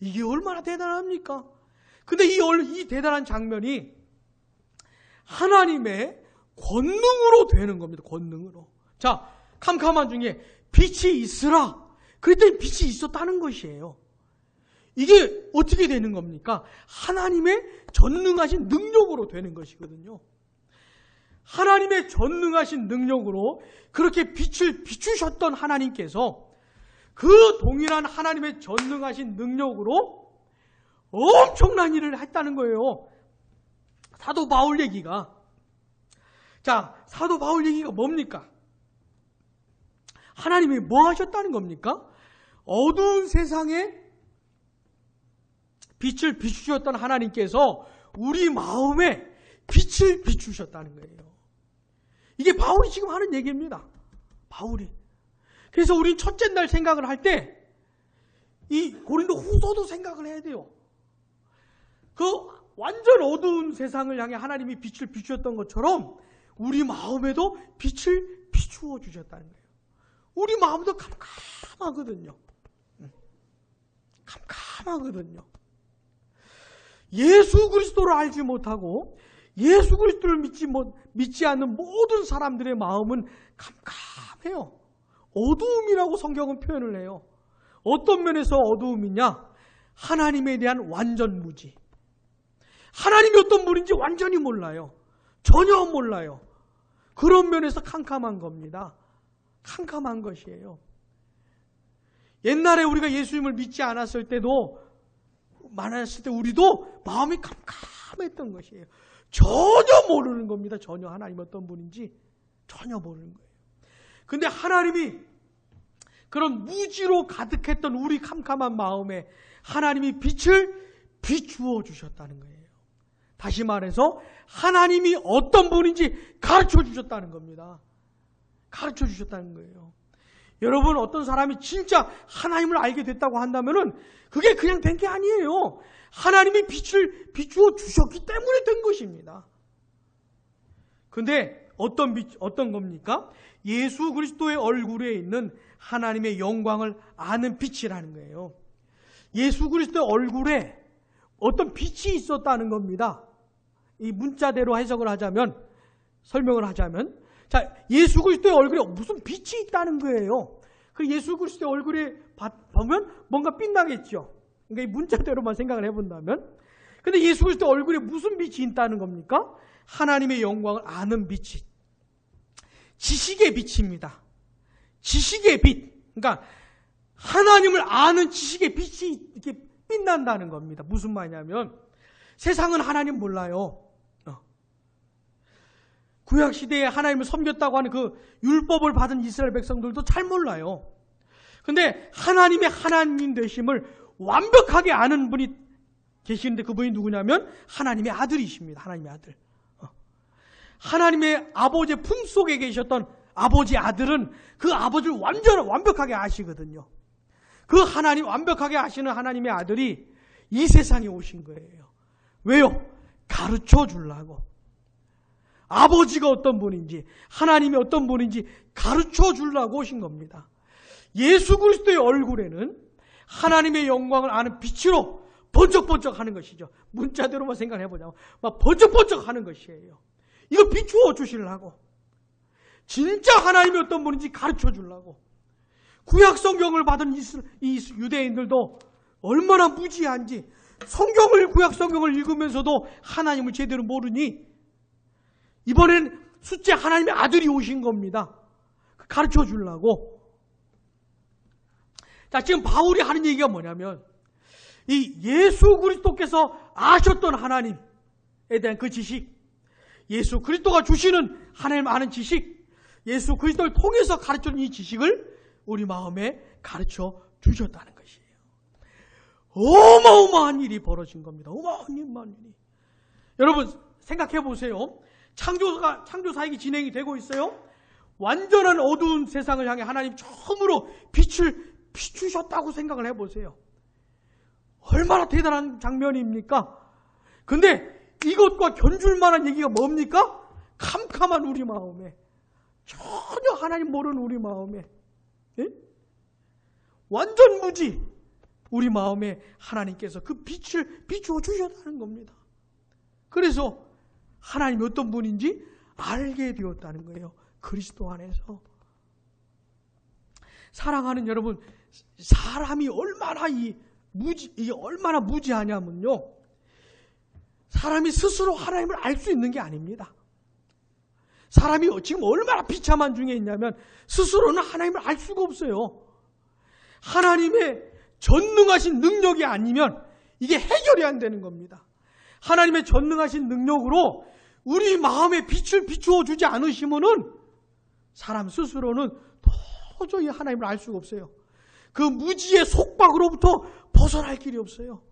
이게 얼마나 대단합니까? 근데 이 대단한 장면이 하나님의 권능으로 되는 겁니다. 권능으로. 자, 캄캄한 중에 빛이 있으라. 그랬더니 빛이 있었다는 것이에요. 이게 어떻게 되는 겁니까? 하나님의 전능하신 능력으로 되는 것이거든요. 하나님의 전능하신 능력으로 그렇게 빛을 비추셨던 하나님께서 그 동일한 하나님의 전능하신 능력으로 엄청난 일을 했다는 거예요. 사도 바울 얘기가. 자, 사도 바울 얘기가 뭡니까? 하나님이 뭐 하셨다는 겁니까? 어두운 세상에 빛을 비추셨던 하나님께서 우리 마음에 빛을 비추셨다는 거예요. 이게 바울이 지금 하는 얘기입니다. 바울이. 그래서 우린 첫째 날 생각을 할 때 이 고린도 후서도 생각을 해야 돼요. 그 완전 어두운 세상을 향해 하나님이 빛을 비추셨던 것처럼 우리 마음에도 빛을 비추어 주셨다는 거예요. 우리 마음도 캄캄하거든요. 캄캄하거든요. 예수 그리스도를 알지 못하고 예수 그리스도를 믿지 않는 모든 사람들의 마음은 캄캄해요. 어두움이라고 성경은 표현을 해요. 어떤 면에서 어두움이냐? 하나님에 대한 완전 무지. 하나님이 어떤 분인지 완전히 몰라요. 전혀 몰라요. 그런 면에서 캄캄한 겁니다. 캄캄한 것이에요. 옛날에 우리가 예수님을 믿지 않았을 때도 많았을 때 우리도 마음이 캄캄했던 것이에요. 전혀 모르는 겁니다. 전혀 하나님 어떤 분인지 전혀 모르는 거예요. 근데 하나님이 그런 무지로 가득했던 우리 캄캄한 마음에 하나님이 빛을 비추어 주셨다는 거예요. 다시 말해서 하나님이 어떤 분인지 가르쳐 주셨다는 겁니다. 가르쳐 주셨다는 거예요. 여러분, 어떤 사람이 진짜 하나님을 알게 됐다고 한다면은 그게 그냥 된 게 아니에요. 하나님이 빛을 비추어 주셨기 때문에 된 것입니다. 근데 어떤 겁니까? 예수 그리스도의 얼굴에 있는 하나님의 영광을 아는 빛이라는 거예요. 예수 그리스도의 얼굴에 어떤 빛이 있었다는 겁니다. 이 문자대로 해석을 하자면, 설명을 하자면, 자, 예수 그리스도의 얼굴에 무슨 빛이 있다는 거예요. 그 예수 그리스도의 얼굴에 보면 뭔가 빛나겠죠. 그러니까 이 문자대로만 생각을 해본다면. 근데 예수 그리스도의 얼굴에 무슨 빛이 있다는 겁니까? 하나님의 영광을 아는 빛이. 지식의 빛입니다. 지식의 빛. 그러니까 하나님을 아는 지식의 빛이 이렇게 빛난다는 겁니다. 무슨 말이냐면 세상은 하나님 몰라요. 구약시대에 하나님을 섬겼다고 하는 그 율법을 받은 이스라엘 백성들도 잘 몰라요. 근데 하나님의 하나님 되심을 완벽하게 아는 분이 계시는데 그분이 누구냐면 하나님의 아들이십니다. 하나님의 아들. 하나님의 아버지의 품속에 계셨던 아버지의 아들은 그 아버지를 완벽하게 아시거든요. 그 하나님, 완벽하게 아시는 하나님의 아들이 이 세상에 오신 거예요. 왜요? 가르쳐 주려고. 아버지가 어떤 분인지, 하나님이 어떤 분인지 가르쳐 주려고 오신 겁니다. 예수 그리스도의 얼굴에는 하나님의 영광을 아는 빛으로 번쩍번쩍 하는 것이죠. 문자대로만 생각해 보자면 막 번쩍번쩍 하는 것이에요. 이거 비추어 주시려고. 진짜 하나님이 어떤 분인지 가르쳐 주려고. 구약 성경을 받은 이 유대인들도 얼마나 무지한지, 구약 성경을 읽으면서도 하나님을 제대로 모르니 이번엔 숫째 하나님의 아들이 오신 겁니다. 가르쳐 주려고. 자, 지금 바울이 하는 얘기가 뭐냐면 이 예수 그리스도께서 아셨던 하나님에 대한 그 지식, 예수 그리스도가 주시는 하나님 아는 지식, 예수 그리스도를 통해서 가르쳐준 이 지식을 우리 마음에 가르쳐 주셨다는 것이에요. 어마어마한 일이 벌어진 겁니다. 어마어마한 일이. 여러분 생각해 보세요. 창조 사역이 진행이 되고 있어요. 완전한 어두운 세상을 향해 하나님 처음으로 빛을 비추셨다고 생각을 해보세요. 얼마나 대단한 장면입니까? 근데 이것과 견줄 만한 얘기가 뭡니까? 캄캄한 우리 마음에, 전혀 하나님 모르는 우리 마음에, 예? 완전 무지 우리 마음에 하나님께서 그 빛을 비추어 주셨다는 겁니다. 그래서 하나님이 어떤 분인지 알게 되었다는 거예요. 그리스도 안에서. 사랑하는 여러분, 사람이 얼마나 얼마나 무지하냐면요, 사람이 스스로 하나님을 알 수 있는 게 아닙니다. 사람이 지금 얼마나 비참한 중에 있냐면 스스로는 하나님을 알 수가 없어요. 하나님의 전능하신 능력이 아니면 이게 해결이 안 되는 겁니다. 하나님의 전능하신 능력으로 우리 마음에 빛을 비추어 주지 않으시면은 사람 스스로는 도저히 하나님을 알 수가 없어요. 그 무지의 속박으로부터 벗어날 길이 없어요.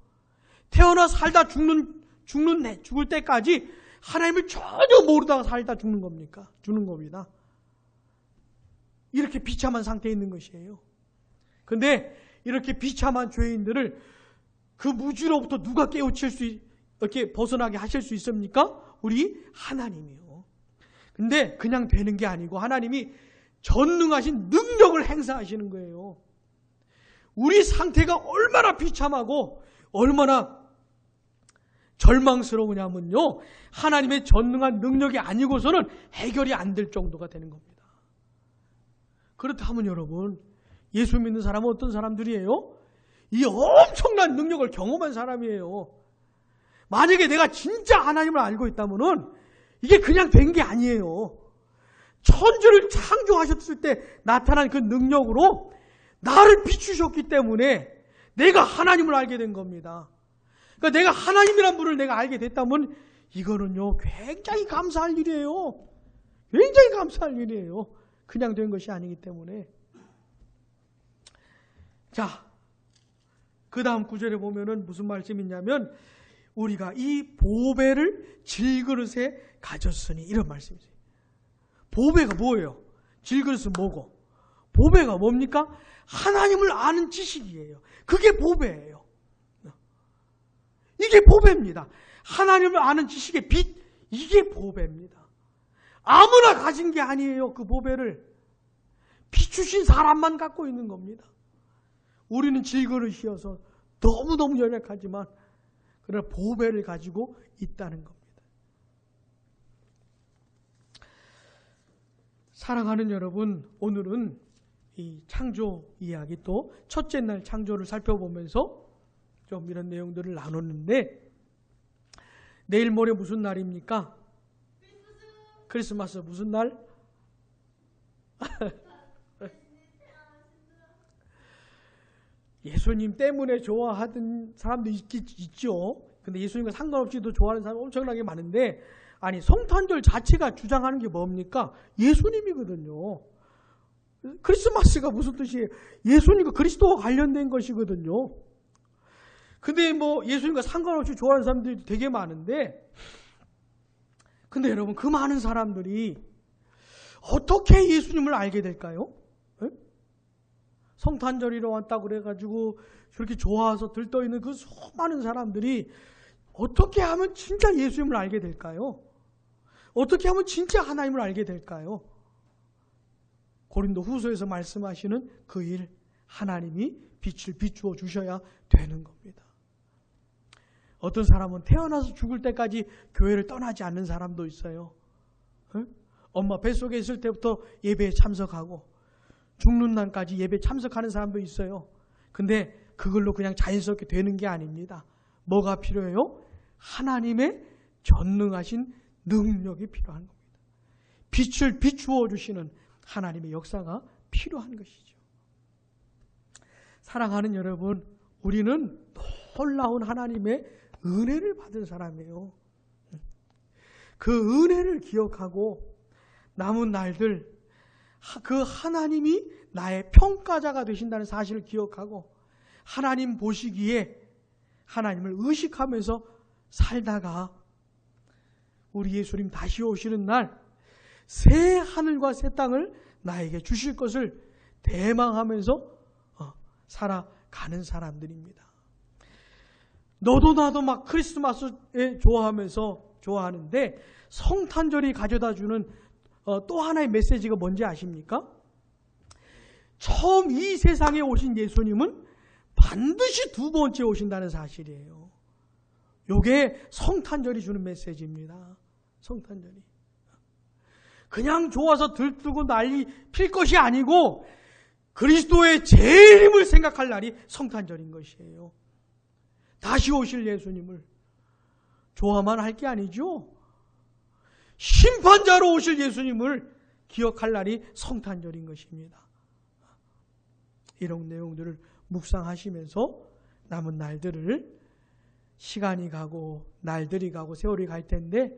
태어나 살다 죽을 때까지 하나님을 전혀 모르다가 살다 죽는 겁니다. 이렇게 비참한 상태에 있는 것이에요. 근데 이렇게 비참한 죄인들을 그 무지로부터 누가 이렇게 벗어나게 하실 수 있습니까? 우리 하나님이요. 근데 그냥 되는 게 아니고 하나님이 전능하신 능력을 행사하시는 거예요. 우리 상태가 얼마나 비참하고 얼마나 절망스러우냐면요, 하나님의 전능한 능력이 아니고서는 해결이 안 될 정도가 되는 겁니다. 그렇다면 여러분, 예수 믿는 사람은 어떤 사람들이에요? 이 엄청난 능력을 경험한 사람이에요. 만약에 내가 진짜 하나님을 알고 있다면은 이게 그냥 된 게 아니에요. 천지를 창조하셨을 때 나타난 그 능력으로 나를 비추셨기 때문에 내가 하나님을 알게 된 겁니다. 그러니까 내가 하나님이란 분을 내가 알게 됐다면 이거는요, 굉장히 감사할 일이에요. 굉장히 감사할 일이에요. 그냥 된 것이 아니기 때문에. 자, 그 다음 구절에 보면은 무슨 말씀이 있냐면 우리가 이 보배를 질그릇에 가졌으니, 이런 말씀이세요. 보배가 뭐예요? 질그릇은 뭐고? 보배가 뭡니까? 하나님을 아는 지식이에요. 그게 보배예요. 이게 보배입니다. 하나님을 아는 지식의 빛, 이게 보배입니다. 아무나 가진 게 아니에요. 그 보배를 비추신 사람만 갖고 있는 겁니다. 우리는 질그릇이어서 너무너무 연약하지만 그러나 보배를 가지고 있다는 겁니다. 사랑하는 여러분, 오늘은 이 창조 이야기, 또 첫째 날 창조를 살펴보면서 좀 이런 내용들을 나눴는데, 내일 모레 무슨 날입니까? 크리스마스 무슨 날? 예수님 때문에 좋아하던 사람도 있죠. 근데 예수님과 상관없이도 좋아하는 사람 엄청나게 많은데, 아니 성탄절 자체가 주장하는 게 뭡니까? 예수님이거든요. 크리스마스가 무슨 뜻이에요? 예수님과 그리스도와 관련된 것이거든요. 근데 뭐 예수님과 상관없이 좋아하는 사람들이 되게 많은데, 근데 여러분 그 많은 사람들이 어떻게 예수님을 알게 될까요? 에? 성탄절이러 왔다고 그래가지고 저렇게 좋아서 들떠있는 그 수많은 사람들이 어떻게 하면 진짜 예수님을 알게 될까요? 어떻게 하면 진짜 하나님을 알게 될까요? 고린도 후서에서 말씀하시는 그 일, 하나님이 빛을 비추어 주셔야 되는 겁니다. 어떤 사람은 태어나서 죽을 때까지 교회를 떠나지 않는 사람도 있어요. 에? 엄마 뱃속에 있을 때부터 예배에 참석하고 죽는 날까지 예배에 참석하는 사람도 있어요. 근데 그걸로 그냥 자연스럽게 되는 게 아닙니다. 뭐가 필요해요? 하나님의 전능하신 능력이 필요한 겁니다. 빛을 비추어 주시는 하나님의 역사가 필요한 것이죠. 사랑하는 여러분, 우리는 놀라운 하나님의 은혜를 받은 사람이에요. 그 은혜를 기억하고 남은 날들 그 하나님이 나의 평가자가 되신다는 사실을 기억하고 하나님 보시기에 하나님을 의식하면서 살다가 우리 예수님 다시 오시는 날 새 하늘과 새 땅을 나에게 주실 것을 대망하면서 살아가는 사람들입니다. 너도 나도 막 크리스마스에 좋아하는데 성탄절이 가져다 주는 또 하나의 메시지가 뭔지 아십니까? 처음 이 세상에 오신 예수님은 반드시 두 번째 오신다는 사실이에요. 이게 성탄절이 주는 메시지입니다. 성탄절이. 그냥 좋아서 들뜨고 난리 필 것이 아니고 그리스도의 재림을 생각할 날이 성탄절인 것이에요. 다시 오실 예수님을 좋아만 할 게 아니죠. 심판자로 오실 예수님을 기억할 날이 성탄절인 것입니다. 이런 내용들을 묵상하시면서 남은 날들을 시간이 가고 날들이 가고 세월이 갈 텐데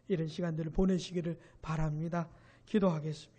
이런 시간들을 보내시기를 바랍니다. 기도하겠습니다.